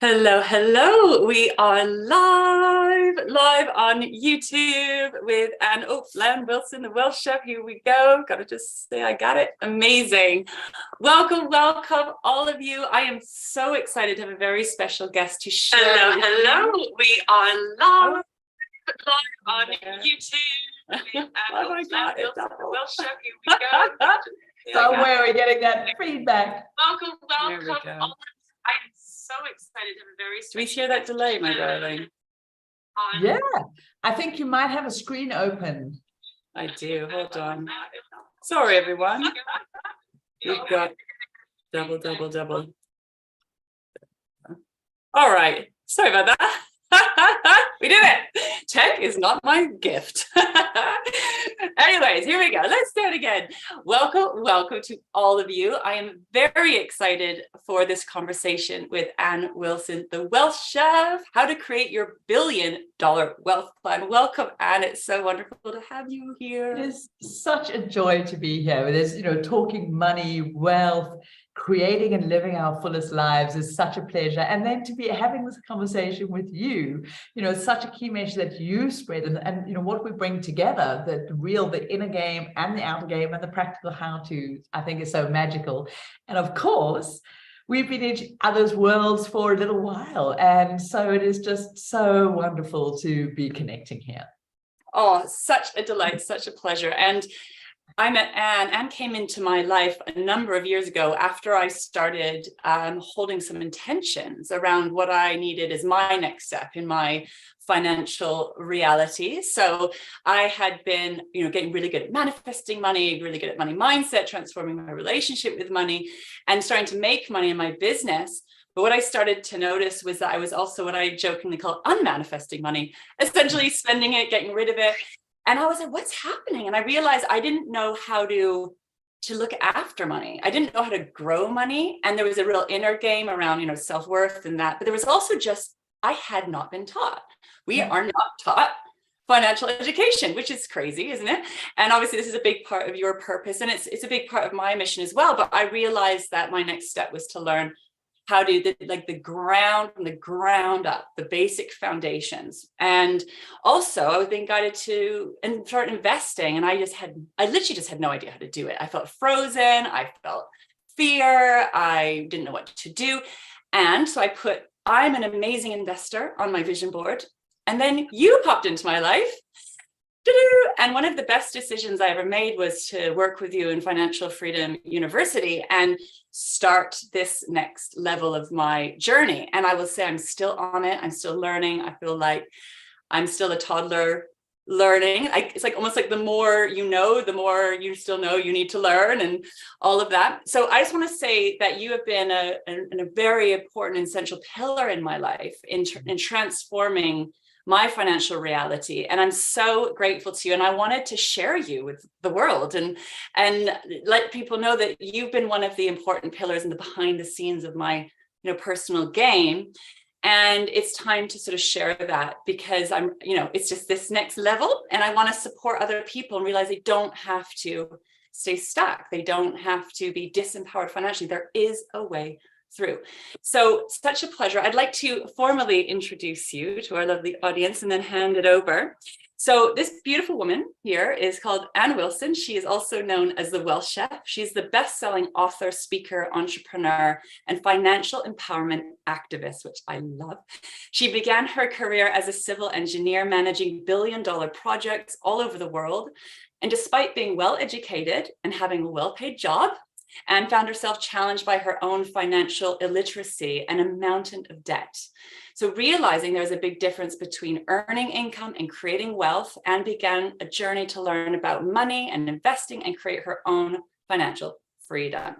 Hello, hello. We are live on YouTube with Lara Wilson, the Welsh chef. Here we go. Gotta just say I got it. Amazing. Welcome, all of you. I am so excited to have a very special guest to share. Hello. We are live on YouTube with Lara Wilson, the Welsh chef. Here we go. Somewhere we're getting that feedback. Welcome, all of you. I am so excited to have a very special. Do we hear that delay, my darling? Yeah, I think you might have a screen open. I do. Hold on. Sorry, everyone. We've got double. All right. Sorry about that. We did it. Tech is not my gift. Anyways, here we go. Let's do it again. Welcome to all of you. I am very excited for this conversation with Anne Wilson, the Welsh chef, how to create your billion-dollar wealth plan. Welcome, Anne. It's so wonderful to have you here. It is such a joy to be here. It is, talking money, wealth, creating and living our fullest lives is such a pleasure. And then to be having this conversation with you, such a key message that you spread and what we bring together, the inner game and the outer game and the practical how-tos, I think is so magical. And of course, we've been in each other's worlds for a little while. And so it is just so wonderful to be connecting here. Oh, such a delight, such a pleasure. And I met Anne. Anne came into my life a number of years ago after I started holding some intentions around what I needed as my next step in my financial reality. So I had been, getting really good at manifesting money, really good at money mindset, transforming my relationship with money, and starting to make money in my business. But what I started to notice was that I was also what I jokingly call unmanifesting money, essentially spending it, getting rid of it. And I was like, what's happening? And I realized I didn't know how to look after money. I didn't know how to grow money. And there was a real inner game around, self-worth and that. But there was also just, I had not been taught. We are not taught financial education, which is crazy, isn't it? And obviously this is a big part of your purpose. And it's a big part of my mission as well. But I realized that my next step was to learn how to the ground up, the basic foundations. And also I was being guided to start investing. And I literally just had no idea how to do it. I felt frozen. I felt fear. I didn't know what to do. And so I put, I'm an amazing investor on my vision board. And then you popped into my life. And one of the best decisions I ever made was to work with you in Financial Freedom University and start this next level of my journey. And I will say I'm still on it. I'm still learning. I feel like I'm still a toddler learning. It's like almost like the more you know, the more you still know you need to learn and all of that. So I just want to say that you have been a very important and essential pillar in my life in transforming my financial reality. And I'm so grateful to you. And I wanted to share you with the world and let people know that you've been one of the important pillars in the behind the scenes of my, personal game. And it's time to sort of share that because it's just this next level. And I want to support other people and realize they don't have to stay stuck. They don't have to be disempowered financially. There is a way through. So such a pleasure. I'd like to formally introduce you to our lovely audience and then hand it over. So this beautiful woman here is called Anne Wilson. She is also known as the Welsh chef. She's the best-selling author, speaker, entrepreneur, and financial empowerment activist, which I love. She began her career as a civil engineer, managing billion-dollar projects all over the world. And despite being well-educated and having a well-paid job, and found herself challenged by her own financial illiteracy and a mountain of debt. So realizing there was a big difference between earning income and creating wealth, and began a journey to learn about money and investing and create her own financial freedom.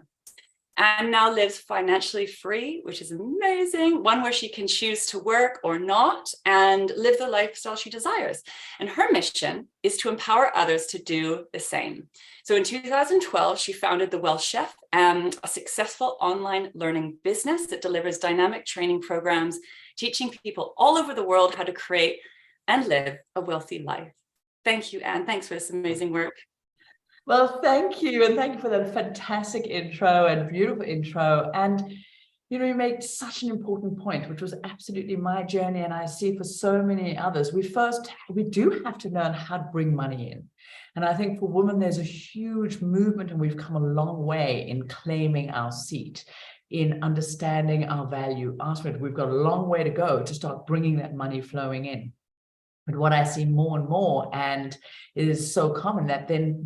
And now lives financially free, which is amazing, one where she can choose to work or not and live the lifestyle she desires. And her mission is to empower others to do the same. So in 2012, she founded the Welsh Chef, a successful online learning business that delivers dynamic training programs, teaching people all over the world how to create and live a wealthy life. Thank you, Anne. Thanks for this amazing work. Well, thank you. And thank you for that fantastic intro and beautiful intro. And You make such an important point, which was absolutely my journey, and I see for so many others. We do have to learn how to bring money in. And I think for women, there's a huge movement, and we've come a long way in claiming our seat, in understanding our value. We've got a long way to go to start bringing that money flowing in. But what I see more and more, and it is so common, that then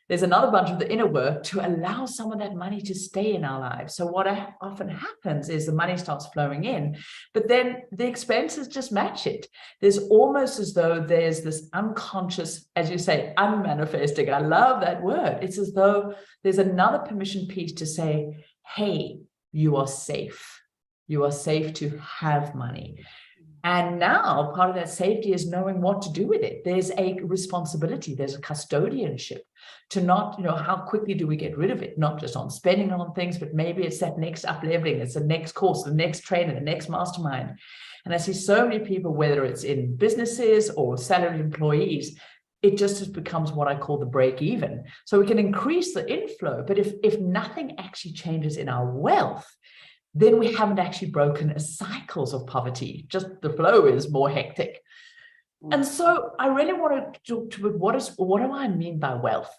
there's another bunch of the inner work to allow some of that money to stay in our lives. So what often happens is the money starts flowing in, but then the expenses just match it. There's almost as though there's this unconscious, as you say, unmanifesting. I love that word. It's as though there's another permission piece to say, hey, you are safe. You are safe to have money. And now part of that safety is knowing what to do with it. There's a responsibility, there's a custodianship to not, how quickly do we get rid of it? Not just on spending on things, but maybe it's that next up-leveling, it's the next course, the next trainer, the next mastermind. And I see so many people, whether it's in businesses or salaried employees, it just becomes what I call the break even. So we can increase the inflow, but if nothing actually changes in our wealth, then we haven't actually broken cycles of poverty. Just the flow is more hectic. And so I really want to talk to what do I mean by wealth?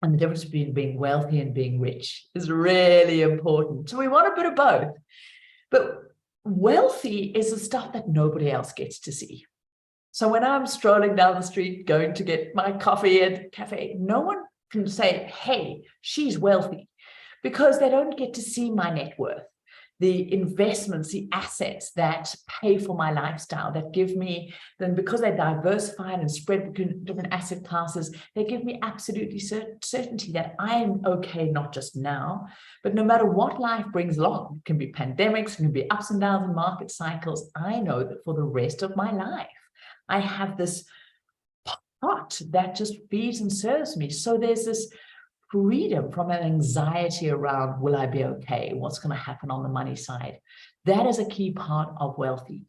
And the difference between being wealthy and being rich is really important. So we want a bit of both. But wealthy is the stuff that nobody else gets to see. So when I'm strolling down the street, going to get my coffee at a cafe, no one can say, hey, she's wealthy, because they don't get to see my net worth, the investments, the assets that pay for my lifestyle, that give me, then because they're diversified and spread between different asset classes, they give me absolutely certainty that I'm okay, not just now, but no matter what life brings along. It can be pandemics, it can be ups and downs in market cycles. I know that for the rest of my life, I have this pot that just feeds and serves me. So there's this freedom from an anxiety around, will I be okay? What's going to happen on the money side? That is a key part of wealthy.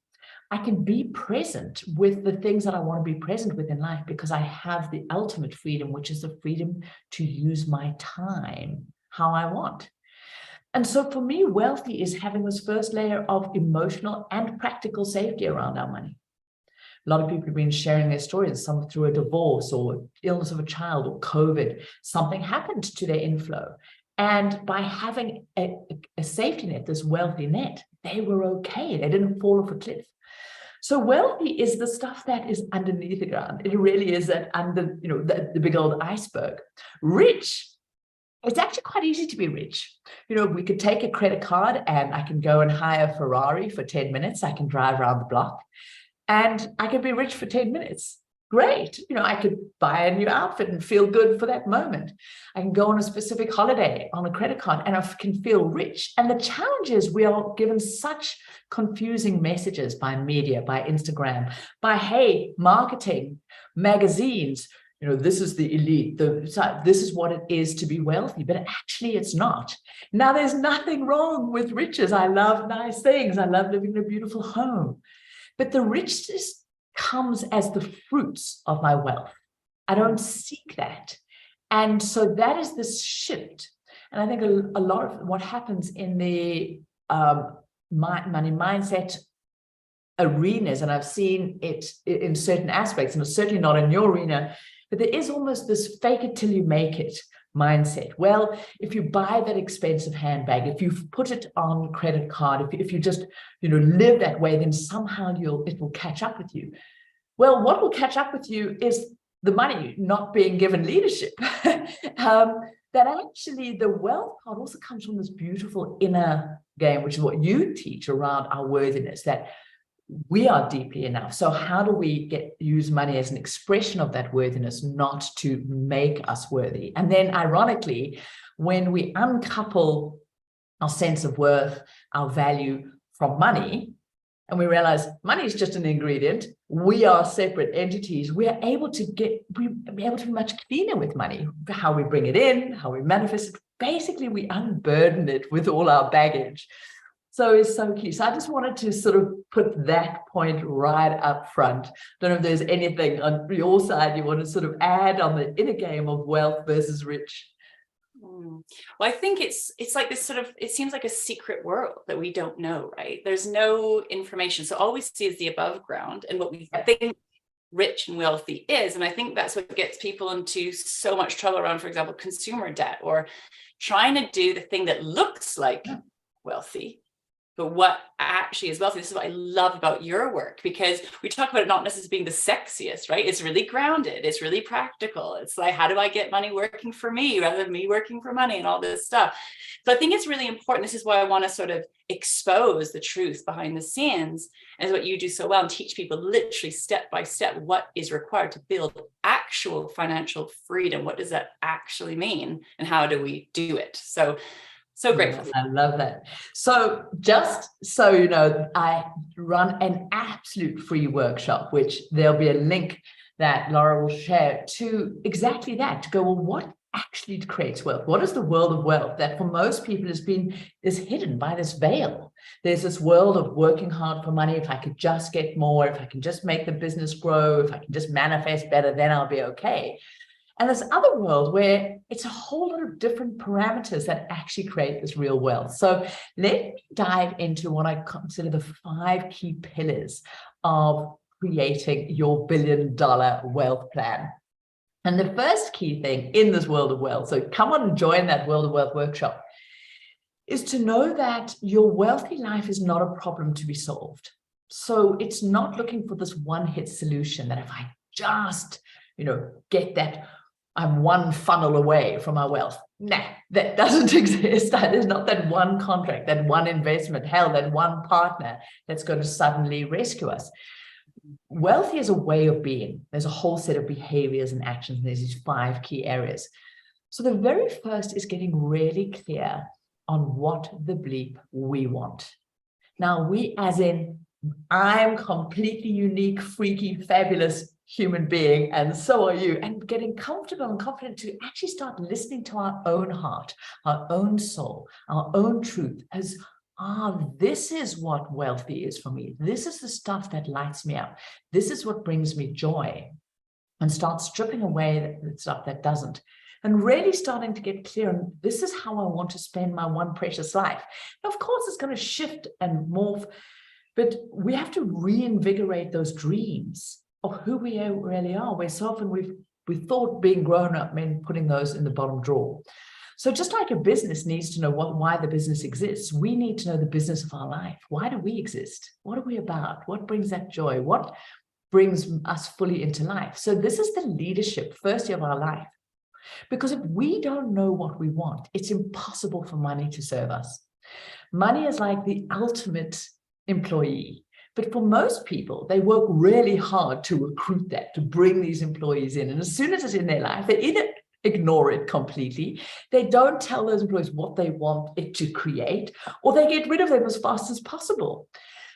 I can be present with the things that I want to be present with in life because I have the ultimate freedom, which is the freedom to use my time how I want. And so for me, wealthy is having this first layer of emotional and practical safety around our money. A lot of people have been sharing their stories, some through a divorce or illness of a child or COVID. Something happened to their inflow. And by having a safety net, this wealthy net, they were okay. They didn't fall off a cliff. So wealthy is the stuff that is underneath the ground. It really is that under, the big old iceberg. Rich, it's actually quite easy to be rich. We could take a credit card and I can go and hire a Ferrari for 10 minutes. I can drive around the block. And I could be rich for 10 minutes. Great. I could buy a new outfit and feel good for that moment. I can go on a specific holiday on a credit card and I can feel rich. And the challenge is we are given such confusing messages by media, by Instagram, by, hey, marketing, magazines, this is the elite, this is what it is to be wealthy, but actually it's not. Now, there's nothing wrong with riches. I love nice things. I love living in a beautiful home. But the richness comes as the fruits of my wealth. I don't seek that. And so that is this shift. And I think a lot of what happens in the money mindset arenas, and I've seen it in certain aspects, and it's certainly not in your arena, but there is almost this fake it till you make it mindset. Well, if you buy that expensive handbag, if you put it on credit card, if you just live that way, then somehow it will catch up with you. Well, what will catch up with you is the money not being given leadership. That actually the wealth part also comes from this beautiful inner game, which is what you teach around our worthiness, that we are deeply enough. So how do we use money as an expression of that worthiness, not to make us worthy? And then ironically, when we uncouple our sense of worth, our value from money, and we realize money is just an ingredient, we are separate entities, we are able to be much cleaner with money, how we bring it in, how we manifest it. Basically, we unburden it with all our baggage. So it's so key. So I just wanted to sort of put that point right up front. Don't know if there's anything on your side you want to sort of add on the inner game of wealth versus rich. Mm. Well, I think it's like this sort of, it seems like a secret world that we don't know, right? There's no information. So all we see is the above ground and what we think rich and wealthy is. And I think that's what gets people into so much trouble around, for example, consumer debt, or trying to do the thing that looks like wealthy, but what actually is wealthy. This is what I love about your work, because we talk about it not necessarily being the sexiest, right? It's really grounded. It's really practical. It's like, how do I get money working for me rather than me working for money and all this stuff? So I think it's really important. This is why I want to sort of expose the truth behind the scenes, as what you do so well, and teach people literally step by step what is required to build actual financial freedom. What does that actually mean? And how do we do it? So grateful. I love that. So just so you know, I run an absolute free workshop, which there'll be a link that Lara will share to exactly that, to go, well, what actually creates wealth? What is the world of wealth that for most people is hidden by this veil? There's this world of working hard for money. If I could just get more, if I can just make the business grow, if I can just manifest better, then I'll be okay. And this other world where it's a whole lot of different parameters that actually create this real wealth. So let me dive into what I consider the 5 key pillars of creating your billion-dollar wealth plan. And the first key thing in this world of wealth, so come on and join that World of Wealth workshop, is to know that your wealthy life is not a problem to be solved. So it's not looking for this one-hit solution that if I just, get that, I'm one funnel away from my wealth. Nah, that doesn't exist. There's not that one contract, that one investment, hell, that one partner that's going to suddenly rescue us. Wealth is a way of being. There's a whole set of behaviors and actions. And there's these 5 key areas. So the very first is getting really clear on what the bleep we want. Now, we as in, I'm completely unique, freaky, fabulous human being, and so are you, and getting comfortable and confident to actually start listening to our own heart, our own soul, our own truth as, this is what wealthy is for me. This is the stuff that lights me up. This is what brings me joy, and start stripping away the stuff that doesn't. And really starting to get clear on, this is how I want to spend my one precious life. Now, of course, it's going to shift and morph, but we have to reinvigorate those dreams of who we really are. Where so often we thought being grown up meant putting those in the bottom drawer. So just like a business needs to know why the business exists, we need to know the business of our life. Why do we exist? What are we about? What brings that joy? What brings us fully into life? So this is the leadership, firstly, of our life. Because if we don't know what we want, it's impossible for money to serve us. Money is like the ultimate employee. But for most people, they work really hard to recruit that, to bring these employees in. And as soon as it's in their life, they either ignore it completely, they don't tell those employees what they want it to create, or they get rid of them as fast as possible.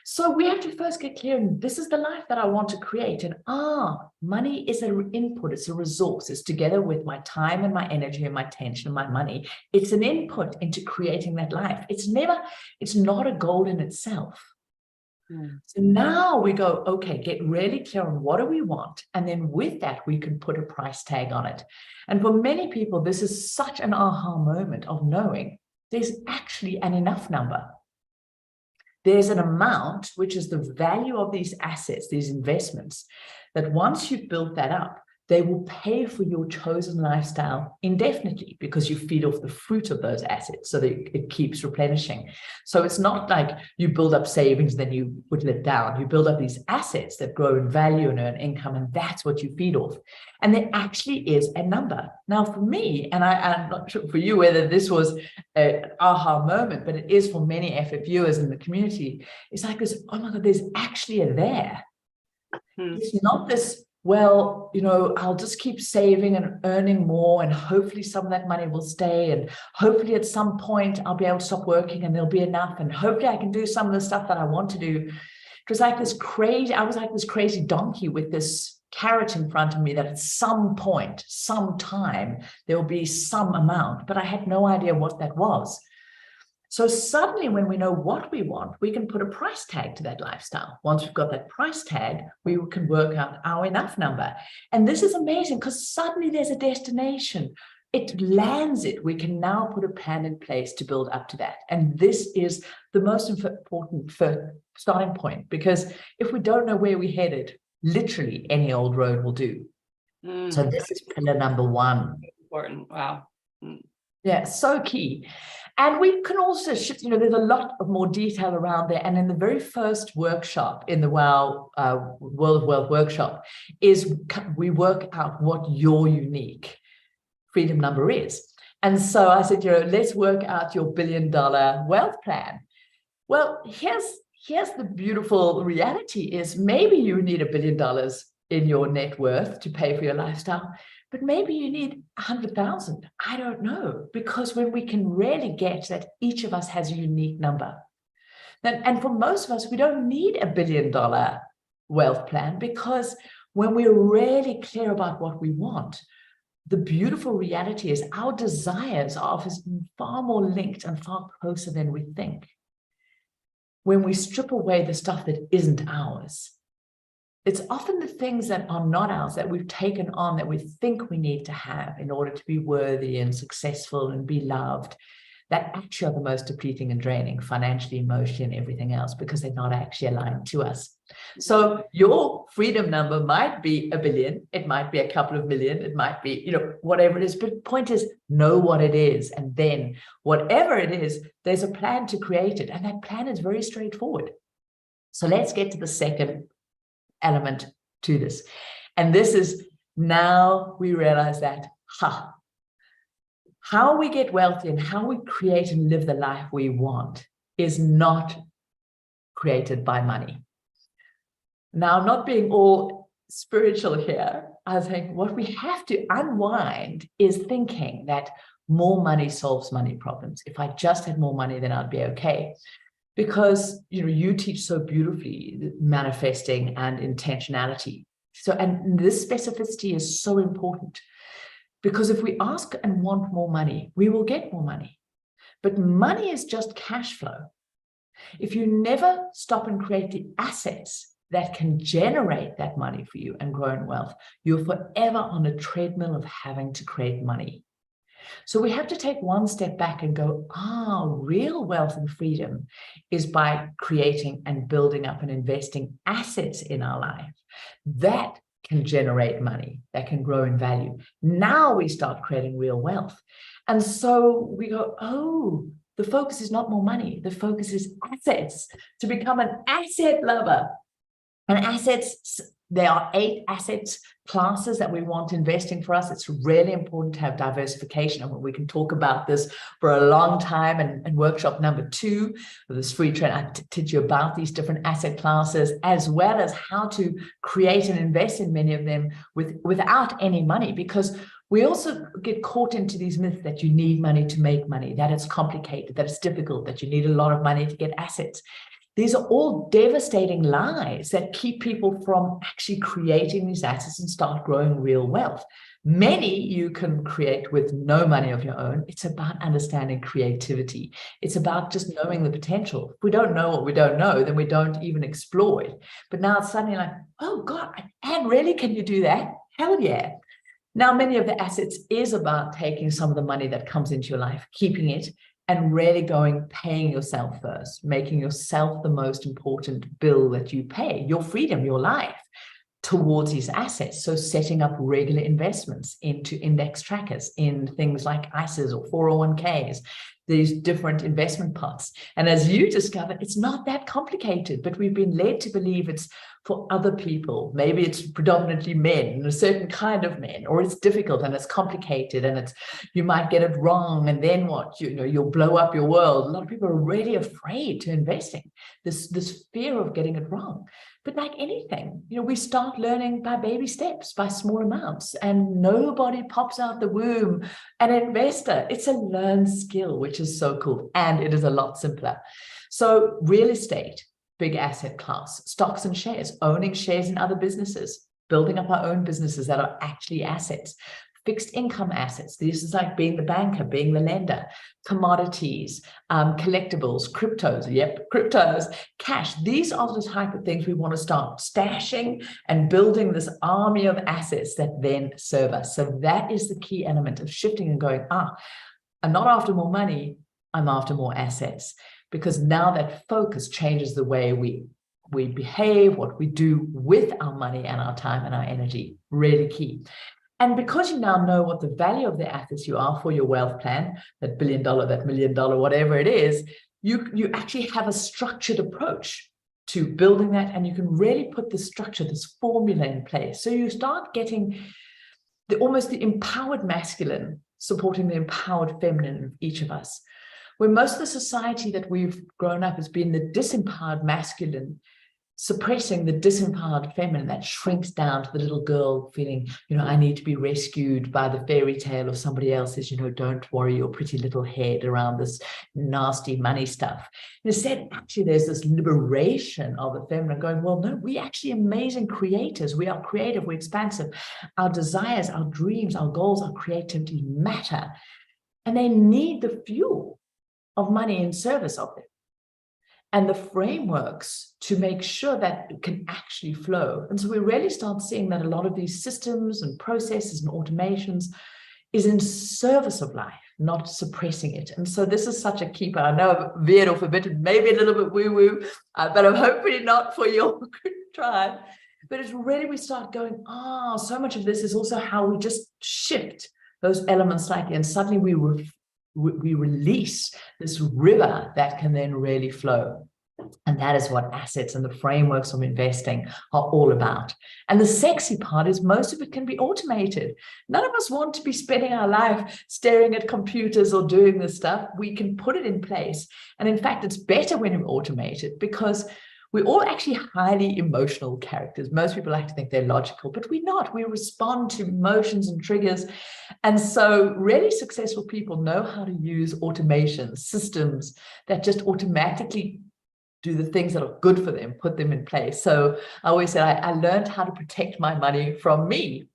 So we have to first get clear, and this is the life that I want to create. And money is an input, it's a resource. It's together with my time and my energy and my attention and my money. It's an input into creating that life. It's not a goal in itself. So now we go, okay, get really clear on what do we want? And then with that, we can put a price tag on it. And for many people, this is such an aha moment of knowing there's actually an enough number. There's an amount, which is the value of these assets, these investments, that once you've built that up, they will pay for your chosen lifestyle indefinitely, because you feed off the fruit of those assets, so that it keeps replenishing. So it's not like you build up savings, then you whittle it down. You build up these assets that grow in value and earn income, and that's what you feed off. And there actually is a number. Now, for me, and I'm not sure for you whether this was an aha moment, but it is for many FFUers in the community. It's like this, oh my God, there's actually a there. It's not this, well, I'll just keep saving and earning more, and hopefully some of that money will stay, and hopefully at some point I'll be able to stop working and there'll be enough, and hopefully I can do some of the stuff that I want to do. It was like this crazy, I was like this crazy donkey with this carrot in front of me that at some point, some time, there will be some amount, but I had no idea what that was. So suddenly when we know what we want, we can put a price tag to that lifestyle. Once we've got that price tag, we can work out our enough number. And this is amazing because suddenly there's a destination. it lands it. We can now put a plan in place to build up to that. And this is the most important starting point, because if we don't know where we're headed, literally any old road will do. So this is pillar number one. Important. Wow. Yeah, so key. And we can also, there's a lot of more detail around there. And in the very first workshop in the World of Wealth workshop is we work out what your unique freedom number is. And so I said, let's work out your $1 billion wealth plan. Well, here's the beautiful reality is maybe you need $1 billion in your net worth to pay for your lifestyle, but maybe you need 100,000. I don't know, because when we can really get that each of us has a unique number. And for most of us, we don't need $1 billion wealth plan, because when we're really clear about what we want, the beautiful reality is our desires are far more linked and far closer than we think. When we strip away the stuff that isn't ours, it's often the things that are not ours that we've taken on that we think we need to have in order to be worthy and successful and be loved, that actually are the most depleting and draining financially, emotionally, and everything else, because they're not actually aligned to us. So your freedom number might be $1 billion, it might be a couple of million, it might be, whatever it is. But the point is, know what it is. And then whatever it is, there's a plan to create it. And that plan is very straightforward. So let's get to the second element to this. And this is, now we realize that, how we get wealthy and how we create and live the life we want is not created by money. Now, not being all spiritual here, I think what we have to unwind is thinking that more money solves money problems. If I just had more money, then I'd be okay. Because, you teach so beautifully manifesting and intentionality. So, and this specificity is so important. Because if we ask and want more money, we will get more money. But money is just cash flow. If you never stop and create the assets that can generate that money for you and grow in wealth, you're forever on a treadmill of having to create money. So we have to take one step back and go, real wealth and freedom is by creating and building up and investing assets in our life. That can generate money, that can grow in value. Now we start creating real wealth. And so we go, the focus is not more money. The focus is assets, to become an asset lover. And assets, there are 8 assets classes that we want investing for us. It's really important to have diversification. And we can talk about this for a long time. And workshop number 2 with this free training, I teach you about these different asset classes, as well as how to create and invest in many of them without any money. Because we also get caught into these myths that you need money to make money, that it's complicated, that it's difficult, that you need a lot of money to get assets. These are all devastating lies that keep people from actually creating these assets and start growing real wealth. Many you can create with no money of your own. It's about understanding creativity. It's about just knowing the potential. If we don't know what we don't know, then we don't even explore it. But now it's suddenly like, oh God, and really, can you do that? Hell yeah. Now, many of the assets is about taking some of the money that comes into your life, keeping it, and really paying yourself first, making yourself the most important bill that you pay, your freedom, your life, towards these assets. So setting up regular investments into index trackers in things like ISAs or 401ks, these different investment pots. And as you discovered, it's not that complicated, but we've been led to believe it's for other people. Maybe it's predominantly men, a certain kind of men, or it's difficult and it's complicated and you might get it wrong. And then what? You'll blow up your world. A lot of people are really afraid to investing, this fear of getting it wrong. But like anything, we start learning by baby steps, by small amounts, and nobody pops out the womb an investor. It's a learned skill, which is so cool. And it is a lot simpler. So real estate, big asset class, stocks and shares, owning shares in other businesses, building up our own businesses that are actually assets. fixed income assets. This is like being the banker, being the lender, commodities, collectibles, cryptos, cryptos, cash. These are the type of things we want to start stashing and building this army of assets that then serve us. So that is the key element of shifting and going, I'm not after more money, I'm after more assets, because now that focus changes the way we behave, what we do with our money and our time and our energy. Really key. And because you now know what the value of the assets you are for your wealth plan, that $1 billion, that $1 million, whatever it is, you actually have a structured approach to building that, and you can really put the structure, this formula in place. So you start getting almost the empowered masculine supporting the empowered feminine of each of us. Where most of the society that we've grown up has been the disempowered masculine suppressing the disempowered feminine that shrinks down to the little girl feeling, I need to be rescued by the fairy tale of somebody else's, don't worry your pretty little head around this nasty money stuff. Instead, actually, there's this liberation of the feminine going, well, no, we actually amazing creators. We are creative, we're expansive. Our desires, our dreams, our goals, our creativity matter. And they need the fuel of money in service of them, and the frameworks to make sure that it can actually flow. And so we really start seeing that a lot of these systems and processes and automations is in service of life, not suppressing it. And so this is such a keeper. I know I've veered off a bit, maybe a little bit woo-woo, but I'm hopefully not for your tribe. But it's really, we start going, so much of this is also how we just shift those elements slightly, and suddenly we release this river that can then really flow. And that is what assets and the frameworks of investing are all about. And the sexy part is most of it can be automated. None of us want to be spending our life staring at computers or doing this stuff. We can put it in place. And in fact, it's better when we automate it, because we're all actually highly emotional characters. Most people like to think they're logical, but we're not. We respond to emotions and triggers. And so really successful people know how to use automation systems that just automatically do the things that are good for them, put them in place. So I always say I learned how to protect my money from me.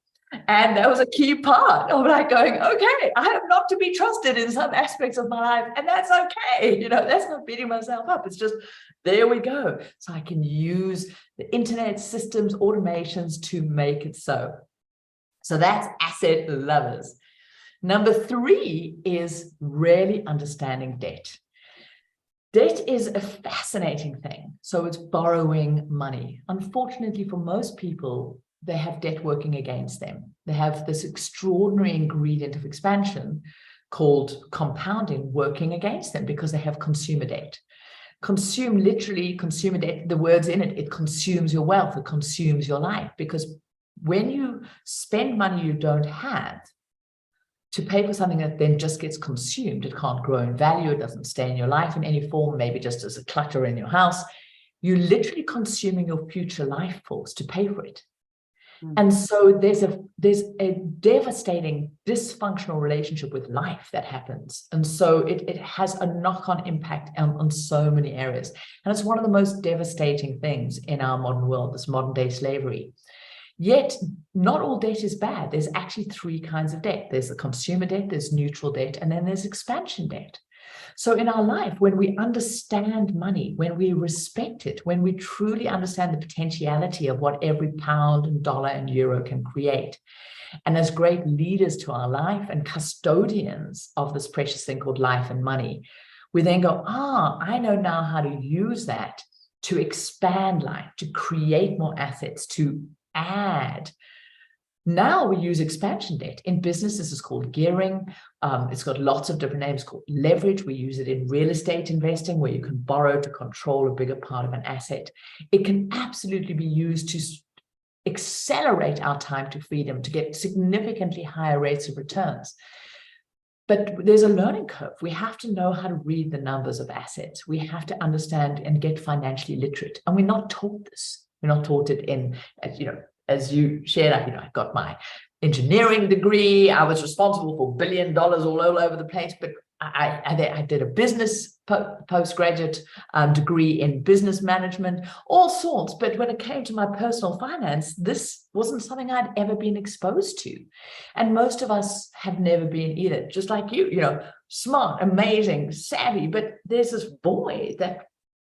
And that was a key part of like going, okay, I am not to be trusted in some aspects of my life, and that's okay. That's not beating myself up. It's just, there we go. So I can use the internet systems, automations to make it so. So that's asset lovers. Number 3 is really understanding debt. Debt is a fascinating thing. So it's borrowing money. Unfortunately, for most people, they have debt working against them. They have this extraordinary ingredient of expansion called compounding working against them because they have consumer debt. Literally consumer debt, the words in it, it consumes your wealth, it consumes your life, because when you spend money you don't have to pay for something that then just gets consumed, it can't grow in value, it doesn't stay in your life in any form, maybe just as a clutter in your house, you're literally consuming your future life force to pay for it. And so there's a devastating dysfunctional relationship with life that happens. And so it has a knock-on impact on so many areas. And it's one of the most devastating things in our modern world, this modern day slavery. Yet not all debt is bad. There's actually 3 kinds of debt. There's the consumer debt, there's neutral debt, and then there's expansion debt. So in our life, when we understand money, when we respect it, when we truly understand the potentiality of what every pound and dollar and euro can create, and as great leaders to our life and custodians of this precious thing called life and money, we then go, I know now how to use that to expand life, to create more assets, to add. Now we use expansion debt. In business, this is called gearing. It's got lots of different names called leverage. We use it in real estate investing, where you can borrow to control a bigger part of an asset. It can absolutely be used to accelerate our time to freedom, to get significantly higher rates of returns. But there's a learning curve. We have to know how to read the numbers of assets. We have to understand and get financially literate. And we're not taught this. We're not taught it in, as you shared, I got my engineering degree. I was responsible for $1 billion all over the place, but I did a business postgraduate degree in business management, all sorts. But when it came to my personal finance, this wasn't something I'd ever been exposed to. And most of us have never been either, just like you know, smart, amazing, savvy. But there's this void,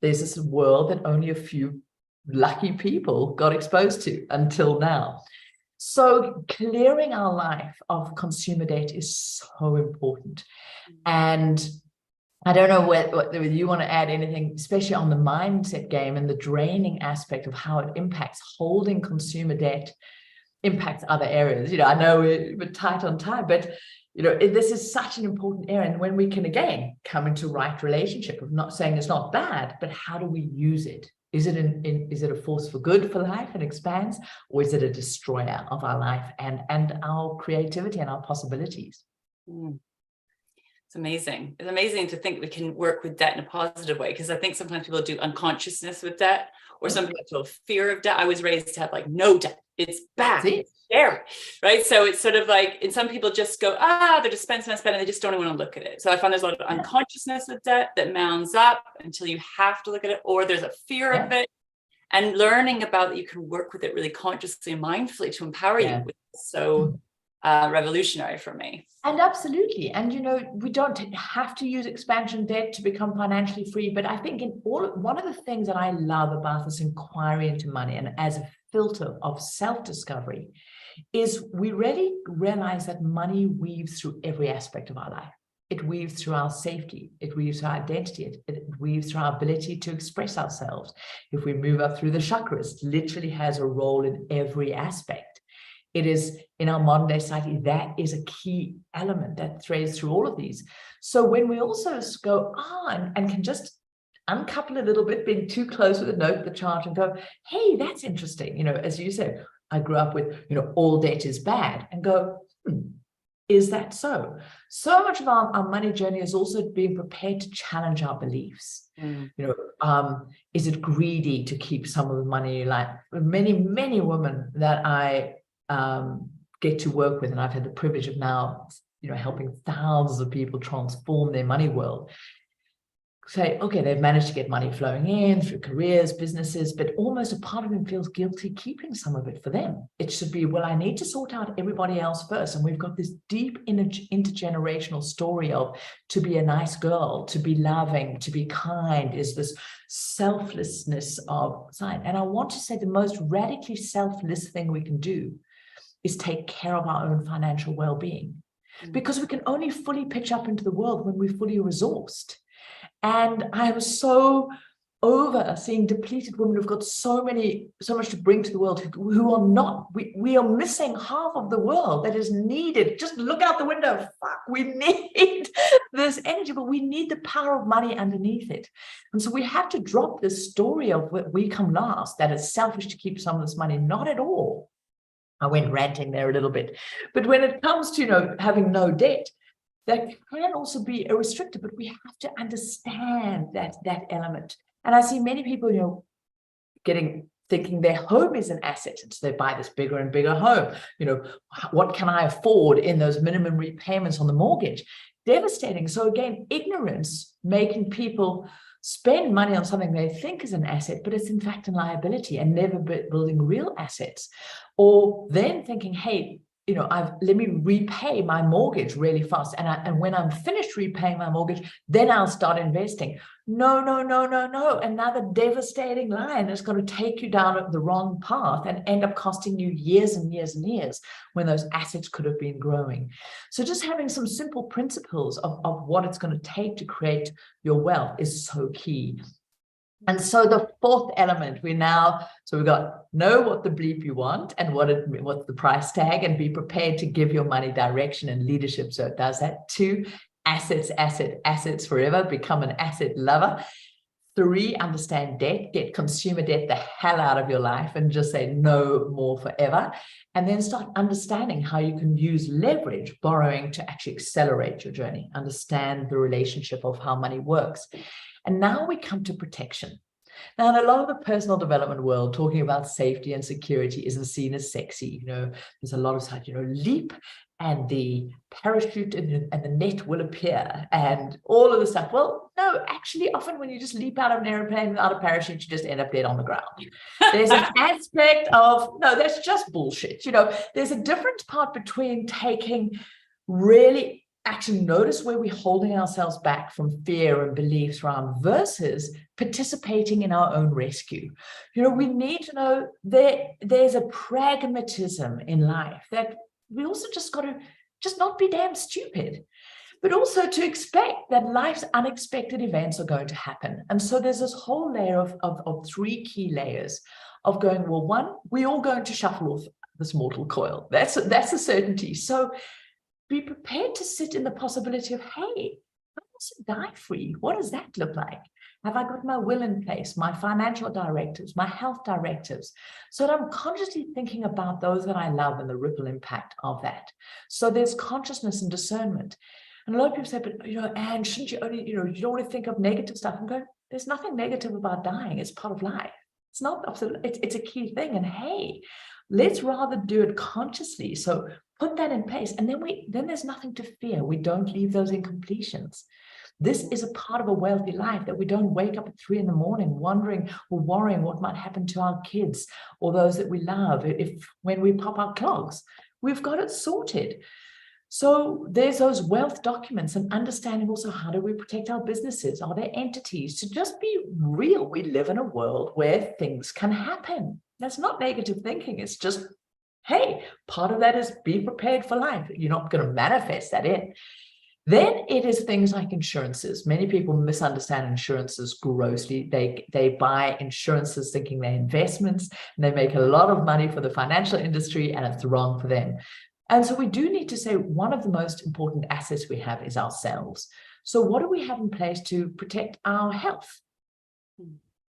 there's this world that only a few lucky people got exposed to until now. So clearing our life of consumer debt is so important. And I don't know whether you want to add anything, especially on the mindset game and the draining aspect of how it impacts holding consumer debt, impacts other areas. You know, I know we're tight on time, but you know, this is such an important area. And when we can, again, come into right relationship of not saying it's not bad, but how do we use it? Is it is it a force for good for life and expands, or is it a destroyer of our life and our creativity and our possibilities? It's amazing. It's amazing to think we can work with debt in a positive way, because I think sometimes people do unconsciousness with debt, or some people feel fear of debt. I was raised to have like no debt. It's bad. It's scary, right? So it's sort of like, and some people just go, they're just spend, and they just don't even want to look at it. So I find there's a lot of unconsciousness with debt that mounts up until you have to look at it, or there's a fear of it. And learning about that you can work with it really consciously and mindfully to empower you. So revolutionary for me. And absolutely. And, you know, we don't have to use expansion debt to become financially free. But I think one of the things that I love about this inquiry into money and as a filter of self-discovery is we really realize that money weaves through every aspect of our life. It weaves through our safety. It weaves through our identity. It weaves through our ability to express ourselves. If we move up through the chakras, it literally has a role in every aspect. It is in our modern day society, that is a key element that threads through all of these. So when we also go on and can just uncouple a little bit, being too close with a note, the chart, and go, hey, that's interesting. You know, as you said, I grew up with, you know, all debt is bad, and go, is that so? So much of our money journey is also being prepared to challenge our beliefs. You know, is it greedy to keep some of the money? Like many, many women that I get to work with, and I've had the privilege of now, you know, helping thousands of people transform their money world, say, okay, they've managed to get money flowing in through careers, businesses, but almost a part of them feels guilty keeping some of it for them. It should be, well, I need to sort out everybody else first. And we've got this deep intergenerational story of to be a nice girl, to be loving, to be kind, is this selflessness of side. And I want to say the most radically selfless thing we can do is take care of our own financial well-being, because we can only fully pitch up into the world when we're fully resourced. And I am so over seeing depleted women who've got so much to bring to the world, who are not, we are missing half of the world that is needed. Just look out the window. Fuck, we need this energy, but we need the power of money underneath it. And so we have to drop this story of we come last, that it's selfish to keep some of this money. Not at all. I went ranting there a little bit. But when it comes to, you know, having no debt, that can also be a restrictor, but we have to understand that element. And I see many people, you know, thinking their home is an asset, and so they buy this bigger and bigger home. You know, what can I afford in those minimum repayments on the mortgage? Devastating. So again, ignorance making people spend money on something they think is an asset, but it's in fact a liability, and never building real assets. Or then thinking, hey, you know, let me repay my mortgage really fast. And when I'm finished repaying my mortgage, then I'll start investing. No. Another devastating line is going to take you down the wrong path and end up costing you years and years and years when those assets could have been growing. So just having some simple principles of what it's going to take to create your wealth is so key. And so the fourth element, we've got know what the bleep you want and what's the price tag, and be prepared to give your money direction and leadership. So it does that. 2, assets forever, become an asset lover. 3, understand debt, get consumer debt the hell out of your life and just say no more forever. And then start understanding how you can use leverage, borrowing, to actually accelerate your journey, understand the relationship of how money works. And now we come to protection. Now, in a lot of the personal development world, talking about safety and security isn't seen as sexy. There's a lot of such, leap and the parachute and the net will appear and all of the stuff. Well, no, actually, often when you just leap out of an airplane without a parachute, you just end up dead on the ground. There's an aspect of, no, that's just bullshit. There's a different part between taking really actually notice where we're holding ourselves back from fear and beliefs around versus participating in our own rescue. We need to know there's a pragmatism in life that we also just got to just not be damn stupid, but also to expect that life's unexpected events are going to happen. And so there's this whole layer of three key layers of going, well, one, we're all going to shuffle off this mortal coil. That's a certainty. So be prepared to sit in the possibility of, hey, I also die free. What does that look like? Have I got my will in place, my financial directives, my health directives? So that I'm consciously thinking about those that I love and the ripple impact of that. So there's consciousness and discernment. And a lot of people say, but, Anne, shouldn't you only, you don't want to think of negative stuff. I'm going, there's nothing negative about dying. It's part of life. It's not absolute. It's a key thing. And hey, let's rather do it consciously. So put that in place. And then there's nothing to fear. We don't leave those incompletions. This is a part of a wealthy life, that we don't wake up at 3 a.m. wondering or worrying what might happen to our kids or those that we love when we pop our clogs. We've got it sorted. So there's those wealth documents and understanding also, how do we protect our businesses? Are there entities? To just be real, we live in a world where things can happen. That's not negative thinking. It's just, hey, part of that is be prepared for life. You're not going to manifest that in. Then it is things like insurances. Many people misunderstand insurances grossly. They buy insurances thinking they're investments, and they make a lot of money for the financial industry, and it's wrong for them. And so we do need to say one of the most important assets we have is ourselves. So what do we have in place to protect our health,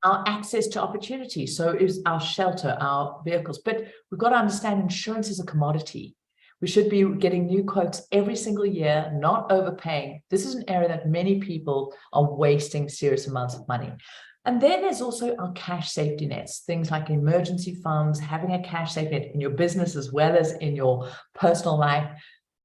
our access to opportunity? So is our shelter, our vehicles. But we've got to understand insurance is a commodity. We should be getting new quotes every single year, not overpaying. This is an area that many people are wasting serious amounts of money. And then there's also our cash safety nets, things like emergency funds, having a cash safety net in your business as well as in your personal life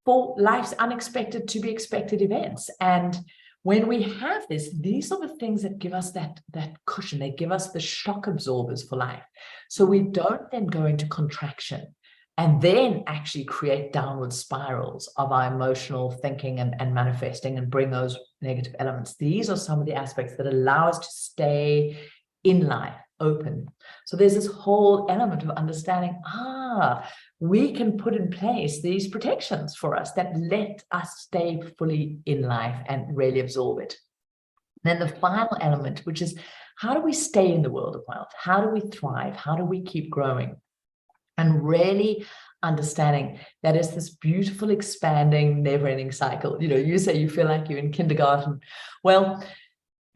for life's unexpected to be expected events. And when we have this, these are the things that give us that cushion. They give us the shock absorbers for life. So we don't then go into contraction and then actually create downward spirals of our emotional thinking and manifesting and bring those negative elements. These are some of the aspects that allow us to stay in life open. So there's this whole element of understanding, we can put in place these protections for us that let us stay fully in life and really absorb it. And then the final element, which is, how do we stay in the world of wealth? How do we thrive? How do we keep growing? And really understanding that it's this beautiful, expanding, never-ending cycle. You say you feel like you're in kindergarten. Well,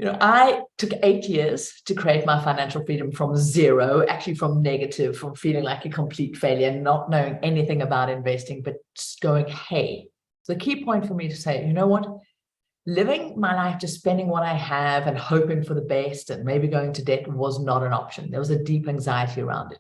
I took 8 years to create my financial freedom from zero, actually from negative, from feeling like a complete failure, not knowing anything about investing, but just going, hey. So the key point for me to say, you know what? Living my life just spending what I have and hoping for the best and maybe going to debt was not an option. There was a deep anxiety around it.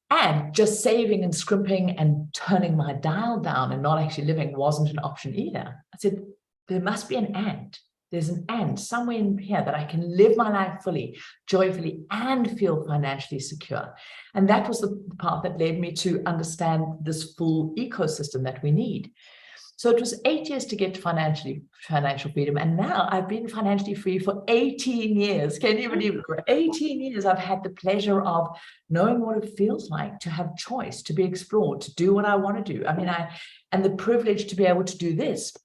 And just saving and scrimping and turning my dial down and not actually living wasn't an option either. I said, there must be an and. There's an and somewhere in here that I can live my life fully, joyfully, and feel financially secure. And that was the part that led me to understand this full ecosystem that we need. So it was 8 years to get to financial freedom. And now I've been financially free for 18 years. Can you believe it? For 18 years, I've had the pleasure of knowing what it feels like to have choice, to be explored, to do what I want to do. And the privilege to be able to do this.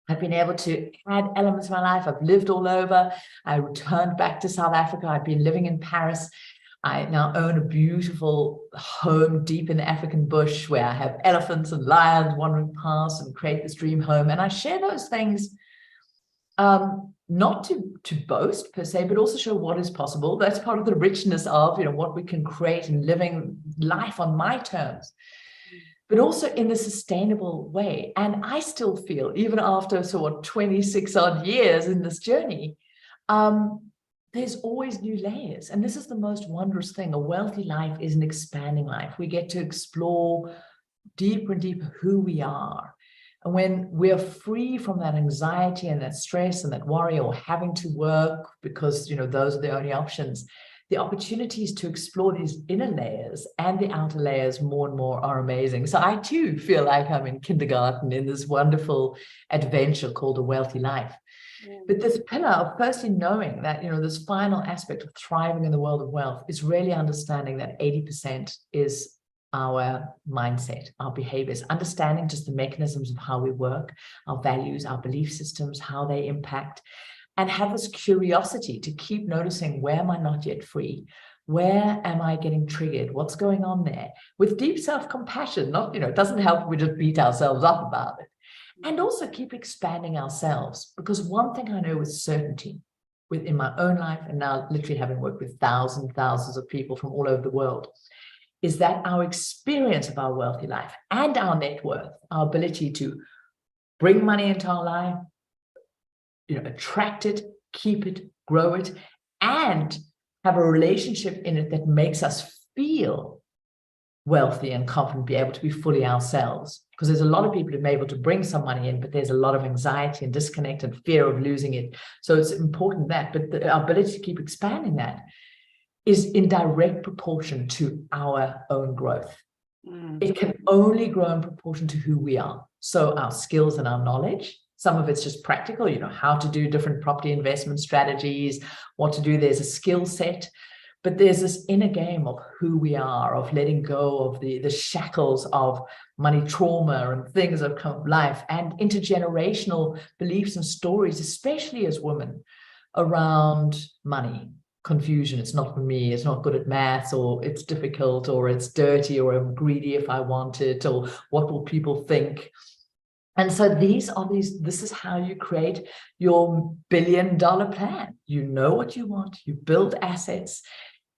I've been able to add elements of my life. I've lived all over. I returned back to South Africa. I've been living in Paris. I now own a beautiful home deep in the African bush where I have elephants and lions wandering past and create this dream home. And I share those things not to boast per se, but also show what is possible. That's part of the richness of what we can create and living life on my terms, but also in a sustainable way. And I still feel, even after 26 odd years in this journey, there's always new layers. And this is the most wondrous thing. A wealthy life is an expanding life. We get to explore deeper and deeper who we are. And when we're free from that anxiety and that stress and that worry, or having to work because, those are the only options, the opportunities to explore these inner layers and the outer layers more and more are amazing. So I too feel like I'm in kindergarten in this wonderful adventure called A Wealthy Life. But this pillar of firstly knowing that, this final aspect of thriving in the world of wealth is really understanding that 80% is our mindset, our behaviors, understanding just the mechanisms of how we work, our values, our belief systems, how they impact, and have this curiosity to keep noticing, where am I not yet free? Where am I getting triggered? What's going on there? With deep self-compassion, not, it doesn't help if we just beat ourselves up about it. And also keep expanding ourselves, because one thing I know with certainty, within my own life, and now literally having worked with thousands of people from all over the world, is that our experience of our wealthy life and our net worth, our ability to bring money into our life, attract it, keep it, grow it, and have a relationship in it that makes us feel wealthy and confident, be able to be fully ourselves. Because there's a lot of people who may be able to bring some money in, but there's a lot of anxiety and disconnect and fear of losing it. So it's important that, but the ability to keep expanding that is in direct proportion to our own growth. It can only grow in proportion to who we are. So our skills and our knowledge, some of it's just practical, how to do different property investment strategies, what to do. There's a skill set, but there's this inner game of who we are, of letting go of the shackles of money trauma and things of life, and intergenerational beliefs and stories, especially as women, around money. Confusion, it's not for me, it's not good at maths, or it's difficult, or it's dirty, or I'm greedy if I want it, or what will people think? And so this is how you create your billion-dollar plan. You know what you want, you build assets,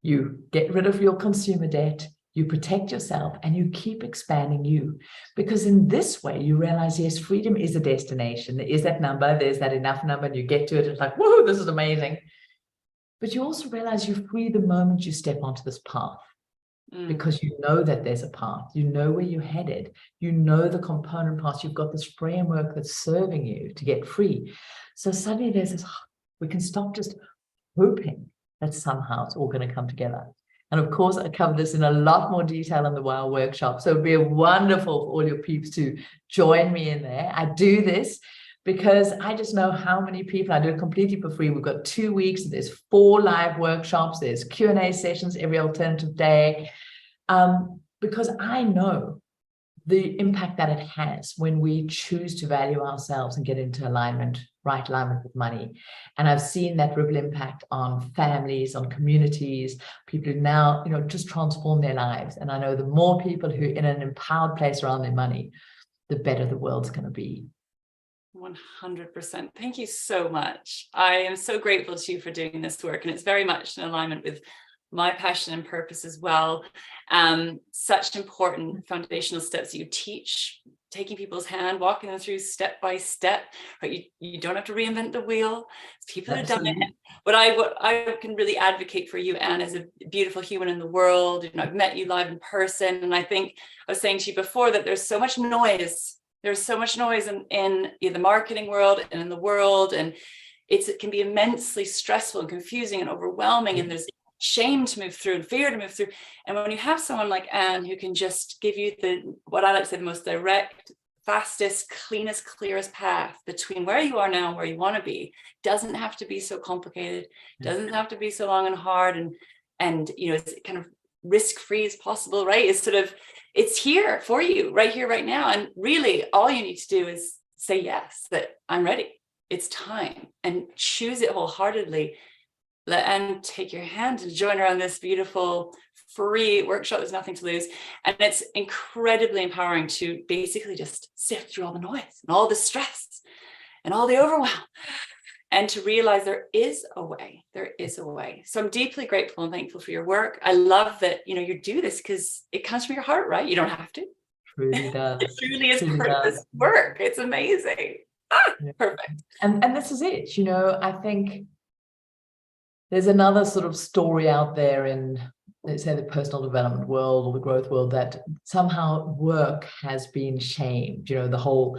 you get rid of your consumer debt, you protect yourself, and you keep expanding you. Because in this way, you realize, yes, freedom is a destination. There is that number, there's that enough number, and you get to it, it's like, whoa, this is amazing. But you also realize you're free the moment you step onto this path, because you know that there's a path, you know where you're headed, you know the component parts, you've got this framework that's serving you to get free. So suddenly there's this, we can stop just hoping that somehow it's all going to come together. And of course, I cover this in a lot more detail in the W.E.A.L.T.H workshop. So it'd be wonderful for all your peeps to join me in there. I do this because I just know how many people. I do it completely for free. We've got 2 weeks. There's 4 live workshops. There's Q&A sessions every alternative day. Because I know the impact that it has when we choose to value ourselves and get into right alignment with money. And I've seen that ripple impact on families, on communities, people who now, just transform their lives. And I know the more people who are in an empowered place around their money, the better the world's going to be. 100%. Thank you so much. I am so grateful to you for doing this work, and it's very much in alignment with my passion and purpose as well. Such important foundational steps you teach, taking people's hand, walking them through step by step. Right? You don't have to reinvent the wheel. People have done it. What I can really advocate for you, Anne, as a beautiful human in the world. I've met you live in person, and I think I was saying to you before that there's so much noise. There's so much noise in the marketing world and in the world, and it can be immensely stressful and confusing and overwhelming, and there's shame to move through and fear to move through. And when you have someone like Anne who can just give you what I like to say, the most direct, fastest, cleanest, clearest path between where you are now and where you want to be, doesn't have to be so complicated, doesn't have to be so long and hard, and it's kind of risk-free as possible, right? It's here for you right here, right now. And really all you need to do is say yes, that I'm ready. It's time, and choose it wholeheartedly. Let Anne take your hand and join her on this beautiful free workshop. There's nothing to lose. And it's incredibly empowering to basically just sift through all the noise and all the stress and all the overwhelm, and to realize there is a way. There is a way. So I'm deeply grateful and thankful for your work. I love that, you do this because it comes from your heart, right? You don't have to. Truly does. It truly is purpose work. It's amazing. Perfect. And this is it. I think There's another sort of story out there in, let's say, the personal development world or the growth world, that somehow work has been shamed. You know, the whole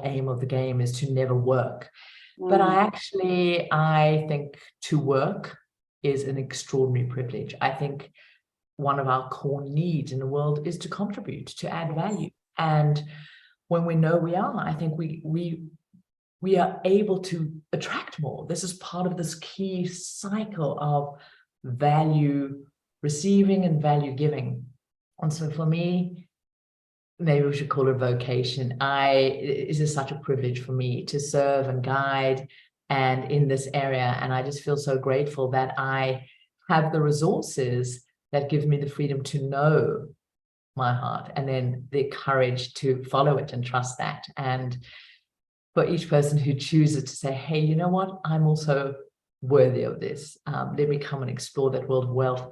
aim of the game is to never work. But I think to work is an extraordinary privilege. I think one of our core needs in the world is to contribute, to add value. And when we know we are, I think we are able to attract more. This is part of this key cycle of value receiving and value giving. And so for me, maybe we should call it vocation. It is such a privilege for me to serve and guide and in this area. And I just feel so grateful that I have the resources that give me the freedom to know my heart and then the courage to follow it and trust that. And for each person who chooses to say, hey, you know what, I'm also worthy of this. Let me come and explore that world of wealth,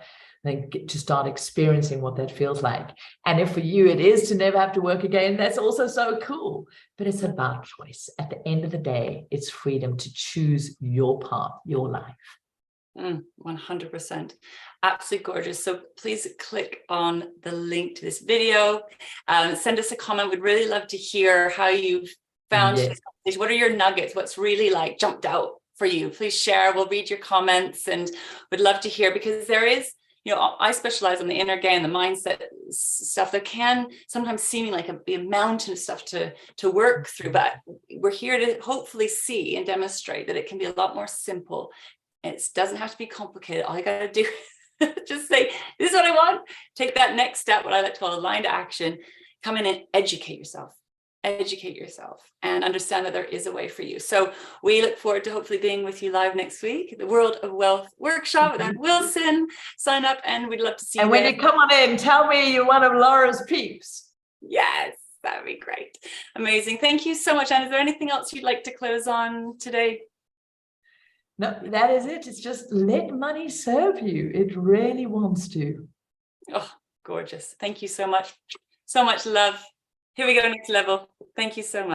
and then get to start experiencing what that feels like. And if for you it is to never have to work again, that's also so cool. But it's about choice. At the end of the day, it's freedom to choose your path, your life. 100%. Absolutely gorgeous. So please click on the link to this video. Send us a comment. We'd really love to hear how you've found this conversation. What are your nuggets? What's really like jumped out for you? Please share. We'll read your comments and would love to hear, because there is, you know, I specialize on the inner game, the mindset stuff that can sometimes seem like be a mountain of stuff to work through, but we're here to hopefully see and demonstrate that it can be a lot more simple. It doesn't have to be complicated. All I got to do is just say, this is what I want. Take that next step, what I like to call aligned action. Come in and educate yourself and understand that there is a way for you. So we look forward to hopefully being with you live next week, the World of Wealth workshop with Ann Wilson. Sign up and we'd love to see you. And when you come on in, tell me you're one of Lara's peeps. Yes, that'd be great. Amazing. Thank you so much, Anne. Is there anything else you'd like to close on today? No, that is it. It's just let money serve you. It really wants to. Oh, gorgeous. Thank you so much. So much love. Here we go, next level. Thank you so much.